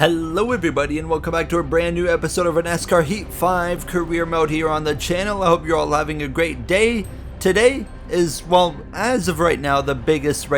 Hello everybody and welcome back to a brand new episode of our NASCAR Heat 5 career mode here on the channel. I hope you're all having a great day. Today is, well, as of right now, the biggest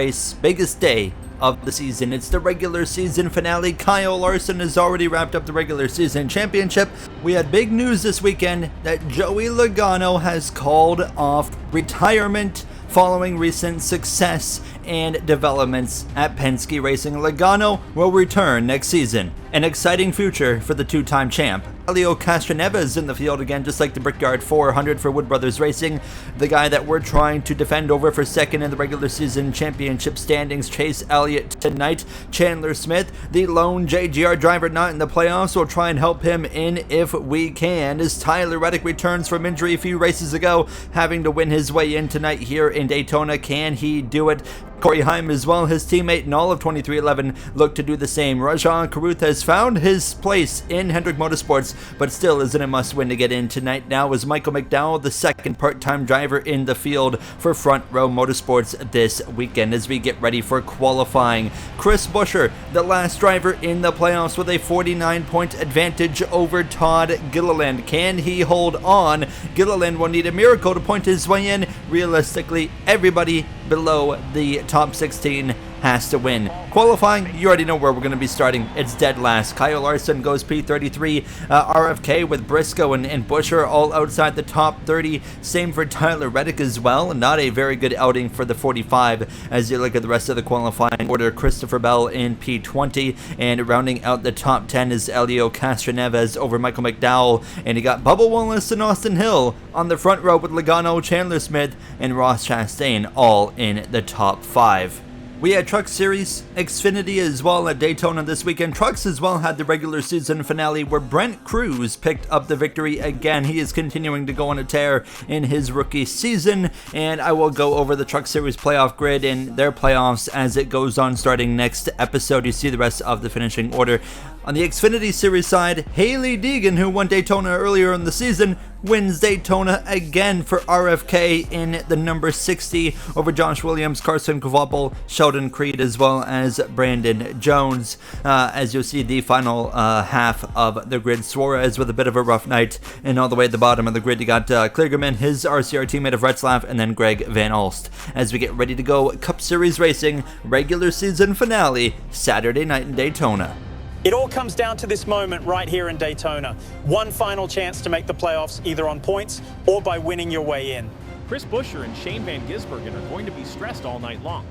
day of the season. It's the regular season finale. Kyle Larson has already wrapped up the regular season championship. We had big news this weekend that Joey Logano has called off retirement following recent success and developments at Penske Racing. Logano will return next season. An exciting future for the two-time champ. Cachinero is in the field again, just like the Brickyard 400 for Wood Brothers Racing. The guy that we're trying to defend over for second in the regular season championship standings. Chase Elliott tonight. Chandler Smith, the lone JGR driver not in the playoffs. We'll try and help him in if we can. As Tyler Reddick returns from injury a few races ago, having to win his way in tonight here in Daytona. Can he do it? Corey Heim as well, his teammate in all of 2311, look to do the same. Rajan Caruth has found his place in Hendrick Motorsports, but still isn't a must-win to get in tonight. Now is Michael McDowell, the second part-time driver in the field for Front Row Motorsports this weekend as we get ready for qualifying. Chris Buescher, the last driver in the playoffs with a 49-point advantage over Todd Gilliland. Can he hold on? Gilliland will need a miracle to point his way in. Realistically, everybody below the top 16 has to win. Qualifying, you already know where we're going to be starting. It's dead last. Kyle Larson goes P33. RFK with Briscoe and Buescher all outside the top 30. Same for Tyler Reddick as well. Not a very good outing for the 45 as you look at the rest of the qualifying order. Christopher Bell in P20, and rounding out the top 10 is Elio Castroneves over Michael McDowell, and you got Bubba Wallace and Austin Hill on the front row with Logano, Chandler Smith, and Ross Chastain all in the top 5. We had Truck Series Xfinity as well at Daytona this weekend. Trucks as well had the regular season finale where Brent Cruz picked up the victory again. He is continuing to go on a tear in his rookie season, and I will go over the Truck Series playoff grid and their playoffs as it goes on starting next episode. You see the rest of the finishing order. On the Xfinity Series side, Haley Deegan, who won Daytona earlier in the season, wins Daytona again for RFK in the number 60 over Josh Williams, Carson Kvapil, Sheldon Creed, as well as Brandon Jones. As you'll see, the final half of the grid, Suarez with a bit of a rough night, and all the way at the bottom of the grid, you got Kligerman, his RCR teammate of Retzlaff, and then Greg Van Alst. As we get ready to go, Cup Series Racing regular season finale Saturday night in Daytona. It all comes down to this moment right here in Daytona. One final chance to make the playoffs, either on points or by winning your way in. Chris Buescher and Shane Van Gisbergen are going to be stressed all night long.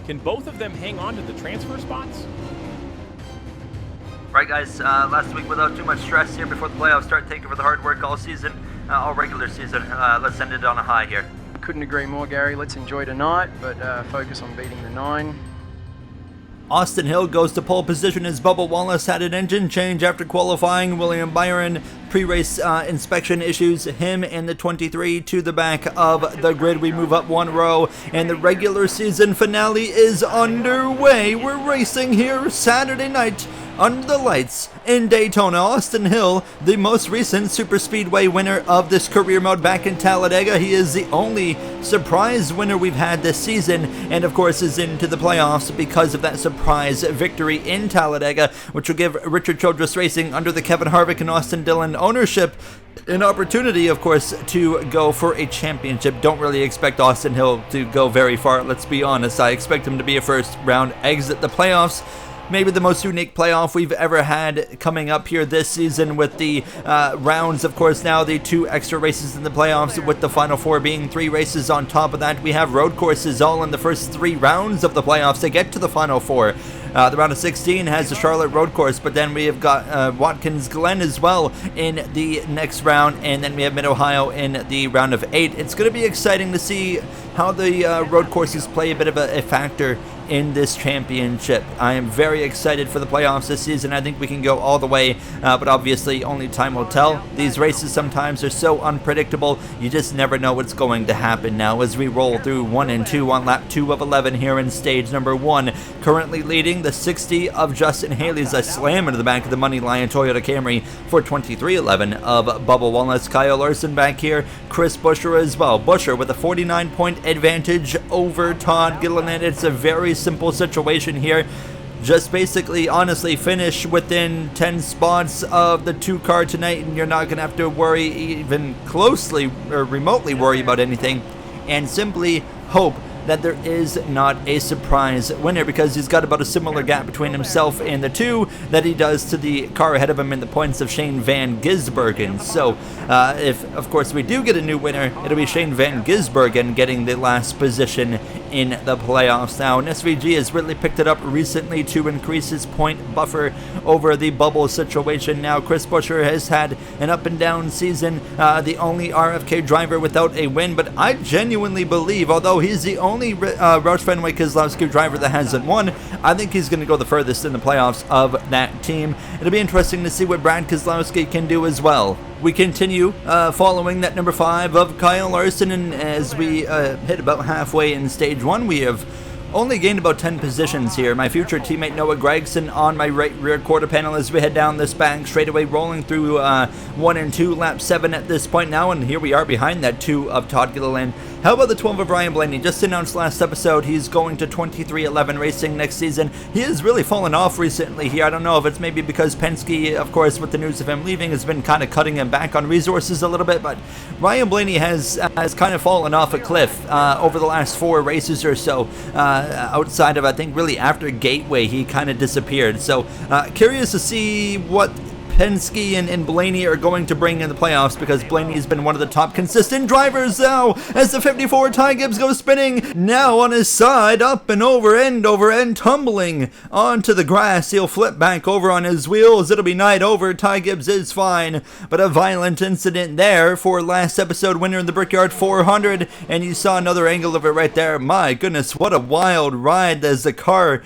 Can both of them hang on to the transfer spots? Right, guys, last week without too much stress here before the playoffs start. Thank you for the hard work all season, all regular season. Let's end it on a high here. Couldn't agree more, Gary. Let's enjoy tonight, but focus on beating the 9. Austin Hill goes to pole position as Bubba Wallace had an engine change after qualifying. William Byron, pre-race inspection issues him and the 23 to the back of the grid. We move up one row, and the regular season finale is underway. We're racing here Saturday night under the lights in Daytona. Austin Hill, the most recent super speedway winner of this career mode back in Talladega. He is the only surprise winner we've had this season, and of course is into the playoffs because of that surprise victory in Talladega, which will give Richard Childress Racing under the Kevin Harvick and Austin Dillon ownership an opportunity, of course, to go for a championship. Don't really expect Austin Hill to go very far, let's be honest. I expect him to be a first round exit. The playoffs, maybe the most unique playoff we've ever had coming up here this season with the rounds. Of course, now the 2 extra races in the playoffs, with the final 4 being 3 races on top of that. We have road courses all in the first 3 rounds of the playoffs to get to the final 4. The round of 16 has the Charlotte road course, but then we have got Watkins Glen as well in the next round, and then we have Mid-Ohio in the round of 8. It's going to be exciting to see how the road courses play a bit of a factor in this championship. I am very excited for the playoffs this season. I think we can go all the way, but obviously only time will tell. These races sometimes are so unpredictable, you just never know what's going to happen. Now as we roll through 1 and 2 on lap 2 of 11 here in stage number 1, currently leading the 60 of Justin Haley's a slam into the back of the Money Lion Toyota Camry for 2311 of Bubba Wallace. Kyle Larson back here, Chris Buescher as well. Buescher with a 49-point advantage over Todd Gilliland. It's a very simple situation here. just basically, honestly, finish within 10 spots of the 2 car tonight, and you're not going to have to worry even closely or remotely worry about anything, and simply hope that there is not a surprise winner, because he's got about a similar gap between himself and the 2 that he does to the car ahead of him in the points of Shane Van Gisbergen. So if, of course, we do get a new winner, it'll be Shane Van Gisbergen getting the last position in the playoffs now. And SVG has really picked it up recently to increase his point buffer over the bubble situation. Now Chris Buescher has had an up and down season, the only RFK driver without a win, but I genuinely believe, although he's the only Roush Fenway Keselowski driver that hasn't won, I think he's going to go the furthest in the playoffs of that team. It'll be interesting to see what Brad Keselowski can do as well. We continue following that number 5 of Kyle Larson, and as we hit about halfway in stage 1, we have only gained about 10 positions here. My future teammate Noah Gregson on my right rear quarter panel as we head down this bank straightaway, rolling through 1 and 2, lap 7 at this point now, and here we are behind that 2 of Todd Gilliland. How about the 12 of Ryan Blaney? Just announced last episode he's going to 2311 Racing next season. He has really fallen off recently here. I don't know if it's maybe because Penske, of course, with the news of him leaving, has been kind of cutting him back on resources a little bit, but Ryan Blaney has kind of fallen off a cliff over the last 4 races or so. Outside of, I think, really after Gateway, he kind of disappeared. So curious to see what Penske and Blaney are going to bring in the playoffs, because Blaney has been one of the top consistent drivers now as the 54 Ty Gibbs goes spinning now on his side, up and over end, tumbling onto the grass. He'll flip back over on his wheels. It'll be night over. Ty Gibbs is fine, but a violent incident there for last episode winner in the Brickyard 400, and you saw another angle of it right there. My goodness, what a wild ride as the car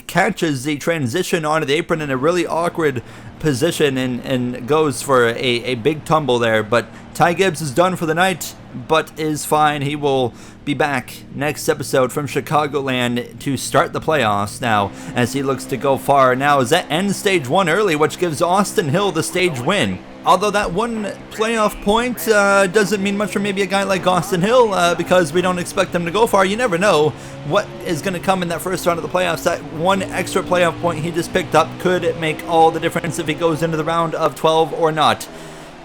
catches the transition onto the apron in a really awkward position and goes for a big tumble there. But Ty Gibbs is done for the night, but is fine. He will be back next episode from Chicagoland to start the playoffs now, as he looks to go far. Now as that ends stage 1 early, which gives Austin Hill the stage win. Although that 1 playoff point doesn't mean much for maybe a guy like Austin Hill, because we don't expect him to go far. You never know what is going to come in that first round of the playoffs. That 1 extra playoff point he just picked up could make all the difference if he goes into the round of 12 or not.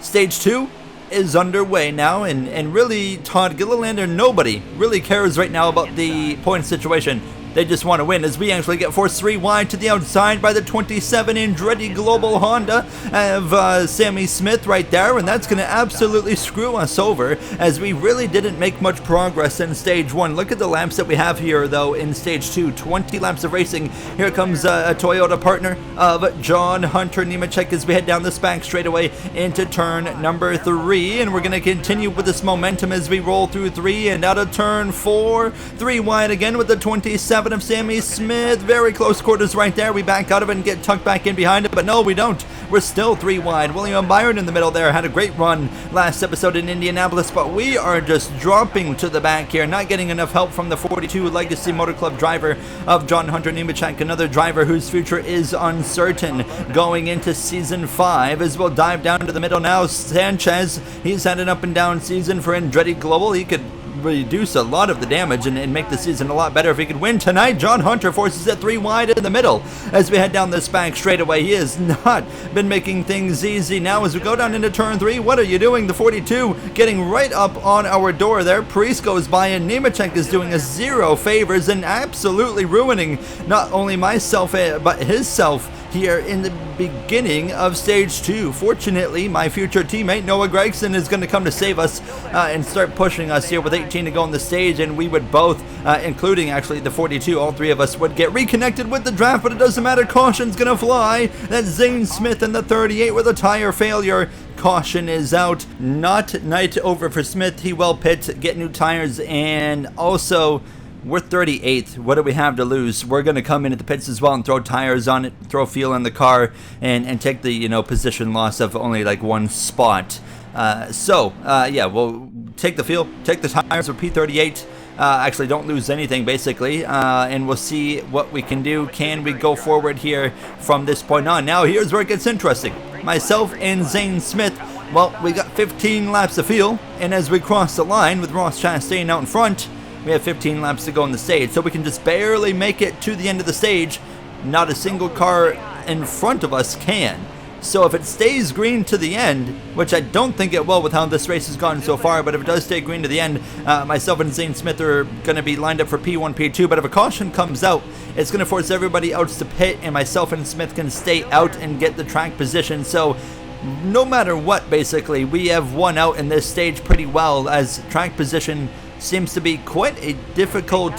Stage 2 is underway now, and really Todd Gilliland or nobody really cares right now about the point situation. They just want to win, as we actually get forced 3 wide to the outside by the 27 Andretti Global Honda of Sammy Smith right there, and that's going to absolutely screw us over, as we really didn't make much progress in stage 1. Look at the laps that we have here, though, in stage 2. 20 laps of racing. Here comes a Toyota partner of John Hunter Nemechek as we head down this back straightaway into turn number 3, and we're going to continue with this momentum as we roll through 3 and out of turn 4. 3 wide again with the 27 of Sammy Smith. Very close quarters right there. We back out of it and get tucked back in behind it, but no, we don't. We're still 3 wide. William Byron in the middle there had a great run last episode in Indianapolis, but we are just dropping to the back here, not getting enough help from the 42 Legacy Motor Club driver of John Hunter Nemechek, another driver whose future is uncertain going into season 5. As we'll dive down to the middle now, Sanchez, he's had an up and down season for Andretti Global. He could reduce a lot of the damage and make the season a lot better if he could win tonight. John Hunter forces it 3 wide in the middle as we head down this bank straightaway. He has not been making things easy. Now as we go down into turn 3, what are you doing? The 42 getting right up on our door there. Priest goes by, and Nemechek is doing us 0 favors and absolutely ruining not only myself but his self here in the beginning of stage 2. Fortunately, my future teammate Noah Gregson is going to come to save us and start pushing us here with 18 to go on the stage, and we would both, including actually the 42, all 3 of us would get reconnected with the draft, but it doesn't matter. Caution's going to fly. That's Zane Smith in the 38 with a tire failure. Caution is out. Not night over for Smith. He will pit, get new tires, and also we're 38th. What do we have to lose? We're going to come in at the pits as well and throw tires on it, throw fuel in the car, and take the position loss of only like 1 spot. Yeah, we'll take the fuel, take the tires with P38. Actually, don't lose anything basically, and we'll see what we can do. Can we go forward here from this point on? Now here's where it gets interesting. Myself and Zane Smith, well, we got 15 laps of fuel, and as we cross the line with Ross Chastain out in front, we have 15 laps to go on the stage, so we can just barely make it to the end of the stage not a single car in front of us can. So if it stays green to the end, which I don't think it will with how this race has gone so far, but if it does stay green to the end, myself and Zane Smith are going to be lined up for P1, P2, but if a caution comes out, it's going to force everybody else to pit, and myself and Smith can stay out and get the track position. So no matter what, basically, we have won out in this stage pretty well, as track position seems to be quite a difficult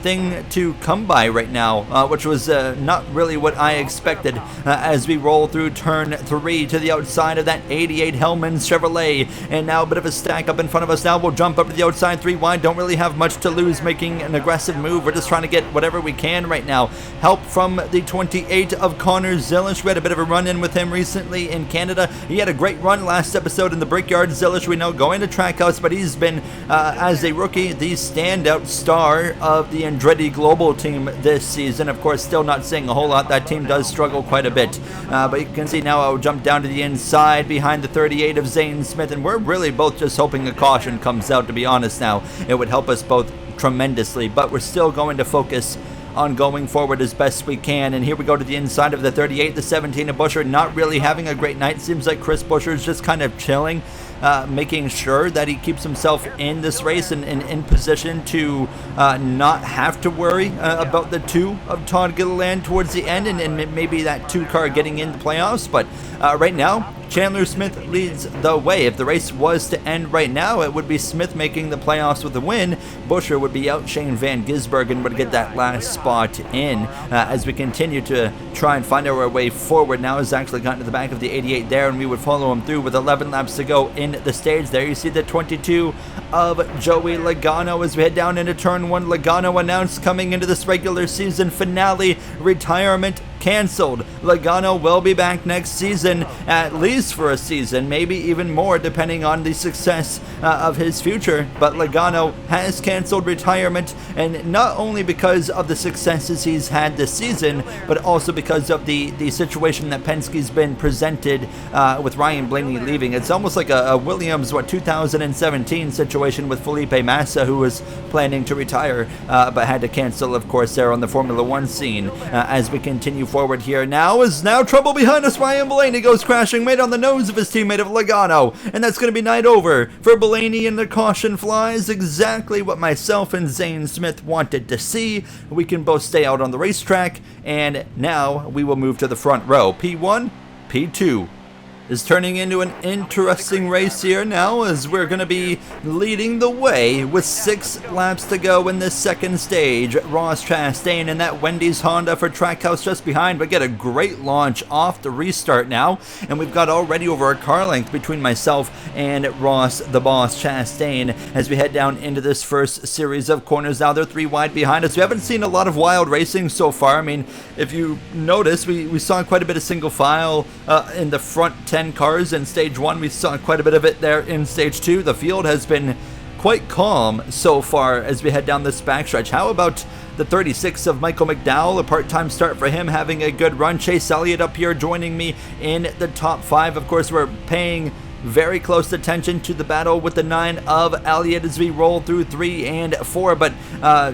thing to come by right now, which was not really what I expected as we roll through turn 3 to the outside of that 88 Hellman's Chevrolet. And now a bit of a stack up in front of us. Now we'll jump up to the outside 3 wide. Don't really have much to lose making an aggressive move. We're just trying to get whatever we can right now. Help from the 28 of Connor Zilish. We had a bit of a run-in with him recently in Canada. He had a great run last episode in the Brickyard. Zilish, we know, going to Trackhouse, but he's been, as a rookie, the standout star of the Andretti Global team this season. Of course, still not saying a whole lot. That team does struggle quite a bit. But you can see now I'll jump down to the inside behind the 38 of Zane Smith, and we're really both just hoping a caution comes out, to be honest now. It would help us both tremendously, but we're still going to focus on going forward as best we can. And here we go to the inside of the 38, the 17 of Busher, not really having a great night. Seems like Chris Busher's just kind of chilling, making sure that he keeps himself in this race and in position to not have to worry about the 2 of Todd Gilliland towards the end, and maybe that 2 car getting in the playoffs. But right now, Chandler Smith leads the way. If the race was to end right now, it would be Smith making the playoffs with a win. Busher would be out. Shane Van Gisbergen would get that last spot in. As we continue to try and find our way forward, now has actually gotten to the back of the 88 there, and we would follow him through with 11 laps to go in the stage. There you see the 22 of Joey Logano as we head down into turn 1. Logano announced coming into this regular season finale, retirement canceled. Logano will be back next season, at least for a season, maybe even more depending on the success of his future. But Logano has canceled retirement, and not only because of the successes he's had this season, but also because of the situation that Penske's been presented with Ryan Blaney leaving. It's almost like a Williams 2017 situation with Felipe Massa, who was planning to retire but had to cancel, of course, there on the Formula 1 scene. As we continue forward here, now trouble behind us. Ryan Blaney goes crashing right on the nose of his teammate of Logano, and that's going to be night over for Blaney, and the caution flies. Exactly what myself and Zane Smith wanted to see. We can both stay out on the racetrack, and now we will move to the front row. P1, P2 is turning into an interesting race here now, as we're going to be leading the way with 6 laps to go in this second stage. Ross Chastain and that Wendy's Honda for Trackhouse just behind, but get a great launch off the restart now, and we've got already over a car length between myself and Ross the Boss Chastain as we head down into this first series of corners. Now they're 3 wide behind us. We haven't seen a lot of wild racing so far. I mean, if you notice, we saw quite a bit of single file in the front 10 cars in stage 1. We saw quite a bit of it there in stage 2. The field has been quite calm so far as we head down this backstretch. How about the 36 of Michael McDowell, a part-time start for him, having a good run. Chase Elliott up here joining me in the top 5. Of course, we're paying very close attention to the battle with the 9 of Elliott as we roll through 3 and 4, but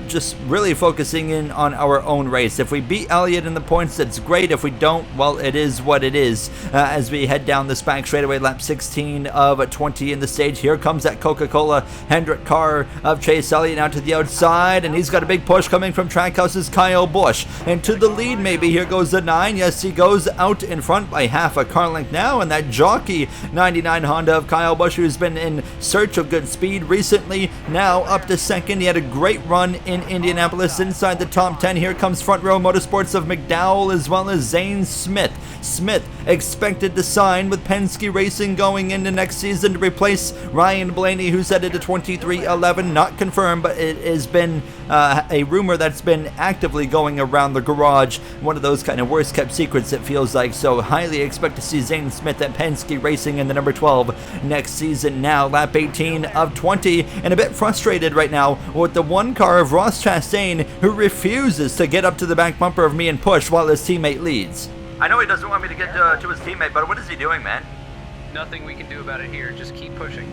just really focusing in on our own race. If we beat Elliott in the points, that's great. If we don't, well, it is what it is. As we head down this back straightaway, lap 16 of 20 in the stage. Here comes that Coca-Cola Hendrick car of Chase Elliott now to the outside, and he's got a big push coming from Trackhouse's Kyle Busch. And to the lead, maybe. Here goes the 9. Yes, he goes out in front by half a car length now, and that jockey 99 Honda of Kyle Busch, who's been in search of good speed recently, now up to second. He had a great run in Indianapolis inside the top 10. Here comes Front Row Motorsports of McDowell as well as Zane Smith. Smith expected to sign with Penske Racing going into next season to replace Ryan Blaney, who's headed to 2311. Not confirmed, but it has been a rumor that's been actively going around the garage. One of those kind of worst kept secrets, it feels like. So highly expect to see Zane Smith at Penske Racing in the number 12 next season. Now lap 18 of 20, and a bit frustrated right now with the 1 car of Ross Chastain, who refuses to get up to the back bumper of me and push while his teammate leads. I know he doesn't want me to get to his teammate, but what is he doing, man? Nothing we can do about it here. Just keep pushing.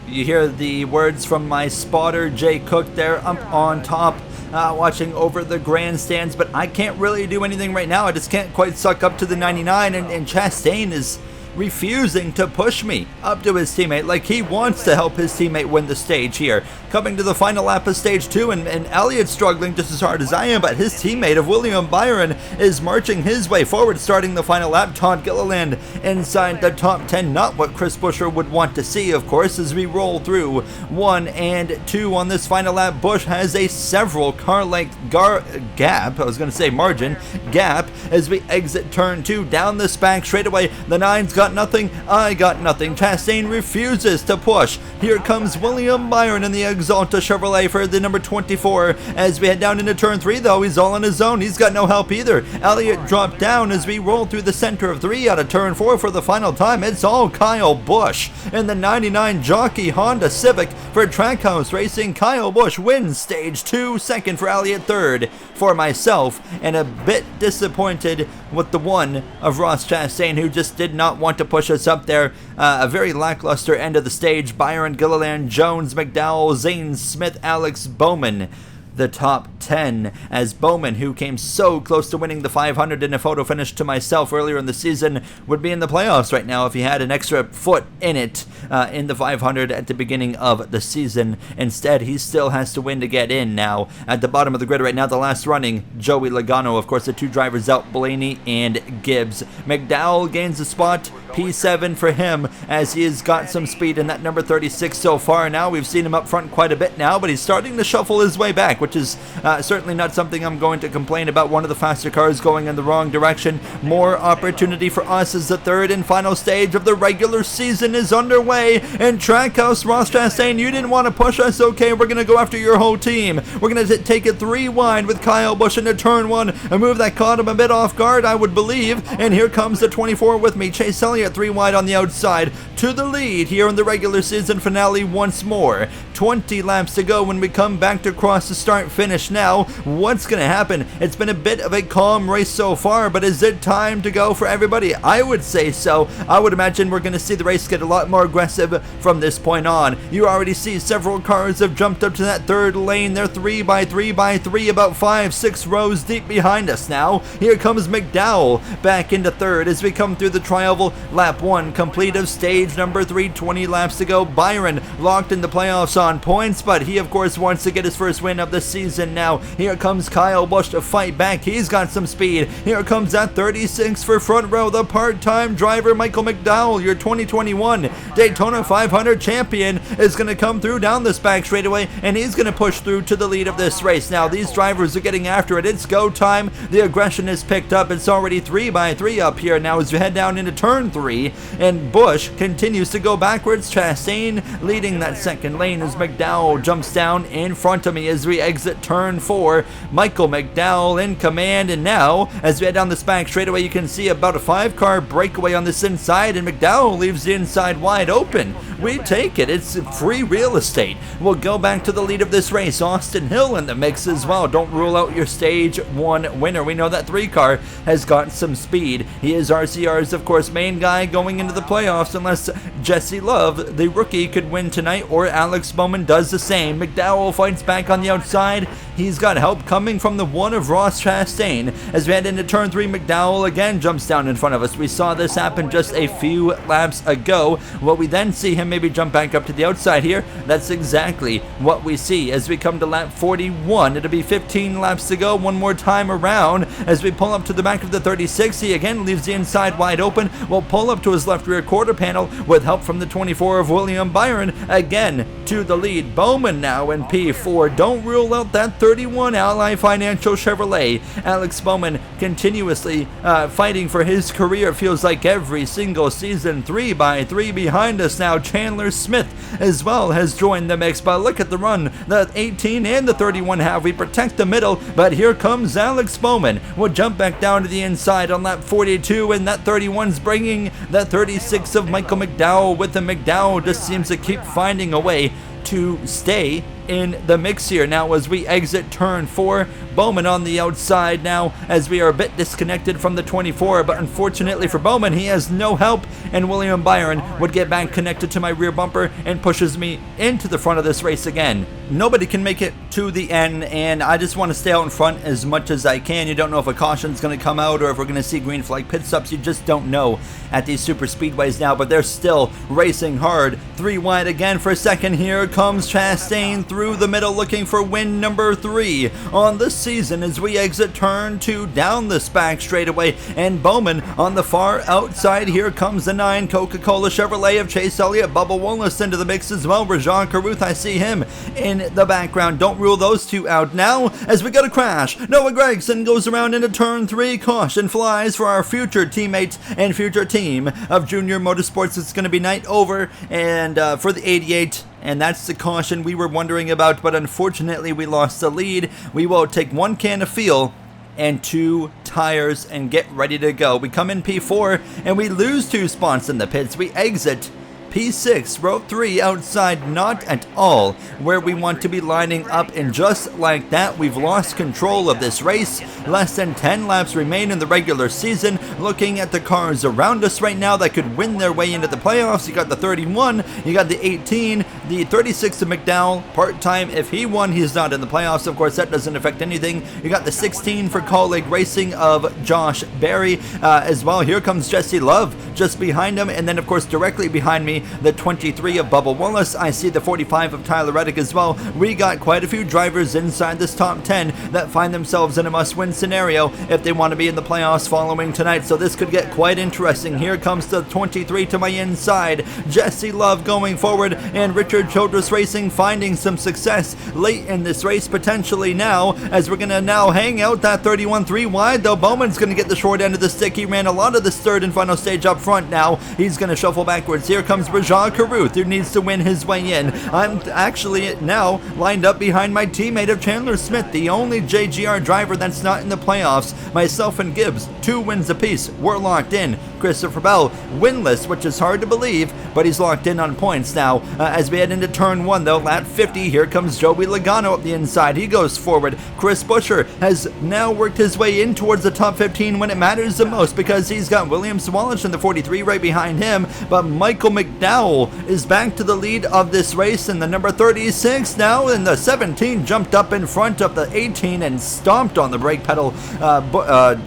You hear the words from my spotter, Jay Cook, there up on top, watching over the grandstands, but I can't really do anything right now. I just can't quite suck up to the 99, and Chastain is refusing to push me up to his teammate like he wants to help his teammate win the stage here. Coming to the final lap of stage 2, and Elliott struggling just as hard as I am, but his teammate of William Byron is marching his way forward, starting the final lap. Todd Gilliland inside the top 10, not what Chris Buescher would want to see, of course, as we roll through 1 and 2 on this final lap. Busch has a several car length gap, I was going to say margin, gap, as we exit turn 2 down this back straightaway. The 9's got nothing, I got nothing. Chastain refuses to push. Here comes William Byron in the Exalta Chevrolet for the number 24. As we head down into turn 3, though, he's all on his own. He's got no help either. Elliott dropped down as we roll through the center of 3 out of turn 4 for the final time. It's all Kyle Busch in the 99 jockey Honda Civic for Trackhouse Racing. Kyle Busch wins stage 2, second for Elliott, third for myself, and a bit disappointed with the one of Ross Chastain, who just did not want to push us up there. A very lackluster end of the stage. Byron, Gilliland, Jones, McDowell, Zane, Smith, Alex Bowman, the top 10, as Bowman, who came so close to winning the 500 in a photo finish to myself earlier in the season, would be in the playoffs right now if he had an extra foot in it in the 500 at the beginning of the season. Instead, he still has to win to get in now. At the bottom of the grid right now, the last running, Joey Logano, of course, the 2 drivers out, Blaney and Gibbs. McDowell gains a spot, P7 for him, as he has got some speed in that number 36 so far. Now we've seen him up front quite a bit now, but he's starting to shuffle his way back, which is certainly not something I'm going to complain about. One of the faster cars going in the wrong direction. More opportunity for us as the third and final stage of the regular season is underway. And Trackhouse, Ross Chastain, you didn't want to push us. Okay, we're going to go after your whole team. We're going to take it 3 wide with Kyle Busch into turn 1. A move that caught him a bit off guard, I would believe. And here comes the 24 with me. Chase Elliott 3 wide on the outside to the lead here in the regular season finale once more. 20 laps to go when we come back to cross the start finish now. What's going to happen? It's been a bit of a calm race so far, but is it time to go for everybody? I would say so. I would imagine we're going to see the race get a lot more aggressive from this point on. You already see several cars have jumped up to that third lane. They're 3 by 3 by 3, about 5-6 rows deep behind us now. Here comes McDowell back into third as we come through the tri-oval. Lap 1 complete of stage number 3, 20 laps to go. Byron locked in the playoffs on points, but he of course wants to get his first win of the season now. Here comes Kyle Busch to fight back. He's got some speed. Here comes that 36 for front row, the part-time driver Michael McDowell, your 2021 Daytona 500 champion, is going to come through down this back straightaway, and he's going to push through to the lead of this race. Now these drivers are getting after it. It's go time. The aggression is picked up. It's already 3 by 3 up here now as we head down into turn 3, and Busch continues to go backwards. Chastain leading that second lane as McDowell jumps down in front of me as we exit turn 4. Michael McDowell in command, and now as we head down this back straightaway, you can see about a 5-car breakaway on this inside, and McDowell leaves the inside wide open. We take it. It's free real estate. We'll go back to the lead of this race. Austin Hill in the mix as well. Don't rule out your stage 1 winner. We know that 3-car has got some speed. He is RCR's, of course, main guy going into the playoffs, unless Jesse Love, the rookie, could win tonight, or Alex Bowman does the same. McDowell fights back on the outside. He's got help coming from the one of Ross Chastain. As we head into turn 3, McDowell again jumps down in front of us. We saw this happen just a few laps ago. Will we then see him maybe jump back up to the outside here? That's exactly what we see as we come to lap 41. It'll be 15 laps to go one more time around. As we pull up to the back of the 36, he again leaves the inside wide open. We'll pull up to his left rear quarter panel with help from the 24 of William Byron again to the lead. Bowman now in P4. Don't rule out that 31 Ally Financial Chevrolet. Alex Bowman continuously fighting for his career, feels like every single season. 3 by 3 behind us now. Chandler Smith as well has joined the mix, but look at the run the 18 and the 31 have. We protect the middle, but here comes Alex Bowman. We'll jump back down to the inside on lap 42, and that 31's bringing that 36 of Michael McDowell with him. McDowell just seems to keep finding a way to stay in the mix here. Now as we exit turn 4, Bowman on the outside now as we are a bit disconnected from the 24, but unfortunately for Bowman, he has no help, and William Byron would get back connected to my rear bumper and pushes me into the front of this race again. Nobody can make it to the end, and I just want to stay out in front as much as I can. You don't know if a caution's going to come out or if we're going to see green flag pit stops. You just don't know at these super speedways now, but they're still racing hard. 3 wide again for a second. Here comes Chastain through the middle looking for win number 3 on the season as we exit turn 2 down this back straightaway, and Bowman on the far outside. Here comes the 9 Coca-Cola Chevrolet of Chase Elliott. Bubba Wallace into the mix as well. Rajan Carruth, I see him in the background. Don't rule those two out now as we got a crash. Noah Gragson goes around into turn 3. Caution flies for our future teammate and future team of Junior Motorsports. It's going to be night over and for the 88. And that's the caution we were wondering about, but unfortunately we lost the lead. We will take 1 can of fuel and 2 tires and get ready to go. We come in P4 and we lose 2 spots in the pits. We exit P6, row 3 outside, not at all where we want to be lining up, and just like that, we've lost control of this race. Less than 10 laps remain in the regular season. Looking at the cars around us right now that could win their way into the playoffs, you got the 31, you got the 18, the 36 of McDowell, part-time. If he won, he's not in the playoffs. Of course, that doesn't affect anything. You got the 16 for Colleague Racing of Josh Berry as well. Here comes Jesse Love just behind him, and then, of course, directly behind me, the 23 of Bubba Wallace. I see the 45 of Tyler Reddick as well. We got quite a few drivers inside this top 10 that find themselves in a must-win scenario if they want to be in the playoffs following tonight, so this could get quite interesting. Here comes the 23 to my inside, Jesse Love going forward, and Richard Childress Racing finding some success late in this race potentially now, as we're going to now hang out that 31 3 wide, though Bowman's going to get the short end of the stick. He ran a lot of this third and final stage up front now. He's going to shuffle backwards. Here comes Rajan Carruth, who needs to win his way in. I'm actually now lined up behind my teammate of Chandler Smith, the only JGR driver that's not in the playoffs. Myself and Gibbs, 2 wins apiece. We're locked in. Christopher Bell, winless, which is hard to believe, but he's locked in on points now. As we head into turn 1, though, lap 50, here comes Joey Logano up the inside. He goes forward. Chris Buescher has now worked his way in towards the top 15 when it matters the most, because he's got William Swalich in the 43 right behind him, but Michael McDowell is back to the lead of this race, and the number 36 now, and the 17 jumped up in front of the 18 and stomped on the brake pedal.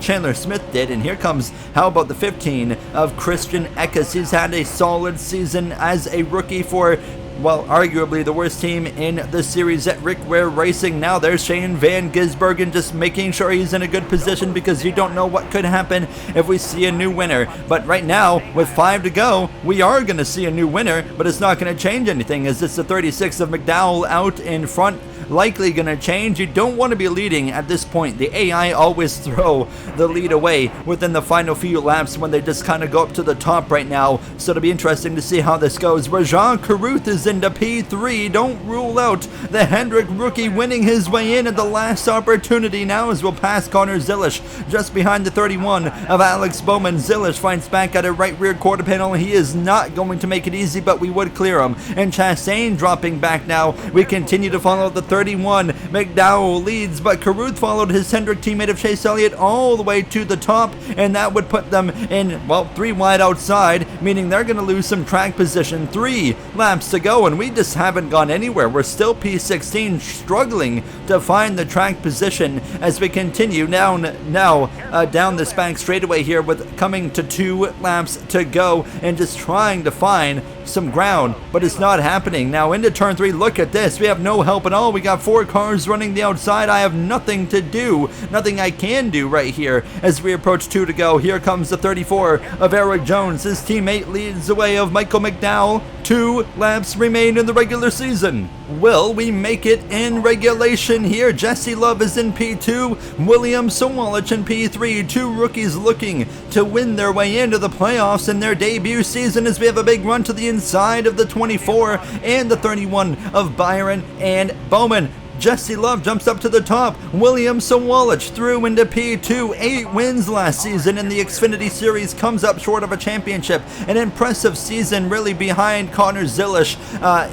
Chandler Smith did, and here comes, how about the 15 of Christian Eckes. He's had a solid season as a rookie for, well, arguably the worst team in the series at Rick Ware Racing. Now there's Shane Van Gisbergen just making sure he's in a good position, because you don't know what could happen if we see a new winner. But right now, with 5 to go, we are going to see a new winner, but it's not going to change anything, as it's the 36 of McDowell out in front. Likely going to change. You don't want to be leading at this point. The AI always throw the lead away within the final few laps when they just kind of go up to the top right now, so it'll be interesting to see how this goes. Rajan Carruth is into P3. Don't rule out the Hendrick rookie winning his way in at the last opportunity now, as we'll pass Connor Zilish just behind the 31 of Alex Bowman. Zilish finds back at a right rear quarter panel. He is not going to make it easy, but we would clear him. And Chastain dropping back now. We continue to follow the 31. McDowell leads, but Carruth followed his Hendrick teammate of Chase Elliott all the way to the top, and that would put them in, well, 3 wide outside, meaning they're going to lose some track position. 3 laps to go, and we just haven't gone anywhere. We're still P16, struggling to find the track position as we continue down this back straightaway here, with coming to 2 laps to go and just trying to find some ground, but it's not happening. Now into turn 3, look at this. We have no help at all. We got 4 cars running the outside. I have nothing to do, nothing I can do right here as we approach 2 to go. Here comes the 34 of Eric Jones. His teammate leads the way of Michael McDowell. 2 laps remain in the regular season. Will we make it in regulation here? Jesse Love is in P2, William Swalich in P3. 2 rookies looking to win their way into the playoffs in their debut season, as we have a big run to the inside of the 24 and the 31 of Byron and Bowman. Jesse Love jumps up to the top. William Sawalich through into P2. 8 wins last season in the Xfinity Series, comes up short of a championship. An impressive season really behind Connor Zilisch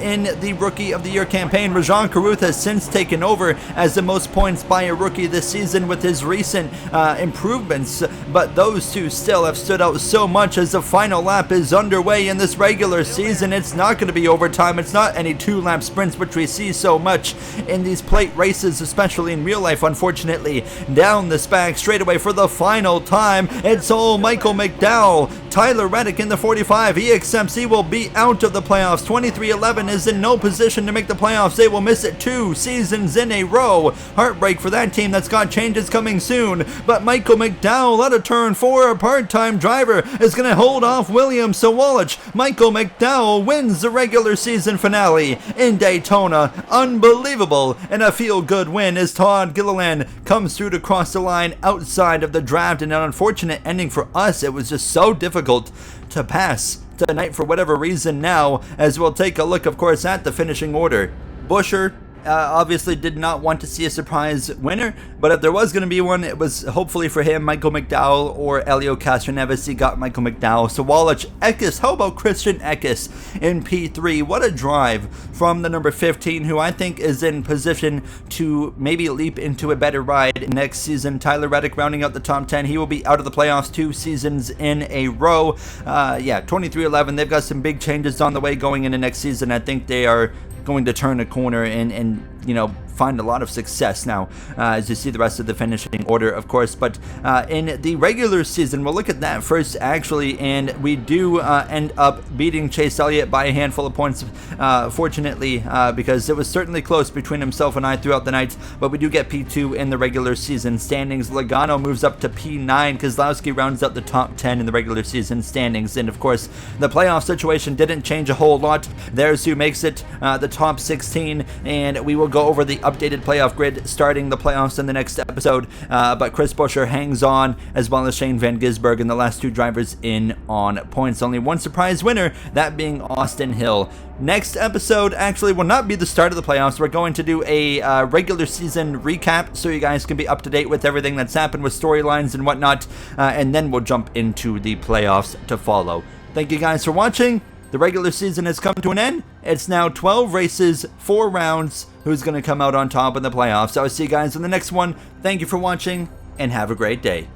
in the Rookie of the Year campaign. Rajan Caruth has since taken over as the most points by a rookie this season with his recent improvements, but those two still have stood out so much as the final lap is underway in this regular season. It's not going to be overtime. It's not any 2-lap sprints, which we see so much in these plate races, especially in real life, unfortunately. Down the back straightaway for the final time, it's all Michael McDowell. Tyler Reddick in the 45, he accepts he will be out of the playoffs. 2311 is in no position to make the playoffs. They will miss it 2 seasons in a row. Heartbreak for that team that's got changes coming soon. But Michael McDowell out of turn 4, a part-time driver, is going to hold off William Sawalich. Michael McDowell wins the regular season finale in Daytona. Unbelievable, and a feel-good win as Todd Gilliland comes through to cross the line outside of the draft. And an unfortunate ending for us. It was just so difficult to pass tonight for whatever reason now, as we'll take a look, of course, at the finishing order. Busher obviously did not want to see a surprise winner, but if there was going to be one, it was hopefully for him, Michael McDowell or Elio Castroneves. He got Michael McDowell. So Sawalich, Eckes, how about Christian Eckes in P3? What a drive from the number 15, who I think is in position to maybe leap into a better ride next season. Tyler Reddick rounding out the top 10. He will be out of the playoffs 2 seasons in a row. 2311, they've got some big changes on the way going into next season. I think they are going to turn a corner and you know, find a lot of success now as you see the rest of the finishing order, of course. But in the regular season, we'll look at that first actually, and we do end up beating Chase Elliott by a handful of points, fortunately, because it was certainly close between himself and I throughout the night. But we do get P2 in the regular season standings. Logano moves up to P9. Kozlowski rounds out the top 10 in the regular season standings. And of course, the playoff situation didn't change a whole lot. There's who makes it the top 16, and we will go over the updated playoff grid starting the playoffs in the next episode. But Chris Buescher hangs on, as well as Shane Van Gisbergen, and the last 2 drivers in on points. Only one surprise winner, that being Austin Hill. Next episode actually will not be the start of the playoffs. We're going to do a regular season recap so you guys can be up to date with everything that's happened with storylines and whatnot, and then we'll jump into the playoffs to follow. Thank you guys for watching. The regular season has come to an end. It's now 12 races, 4 rounds. Who's going to come out on top in the playoffs? I'll see you guys in the next one. Thank you for watching, and have a great day.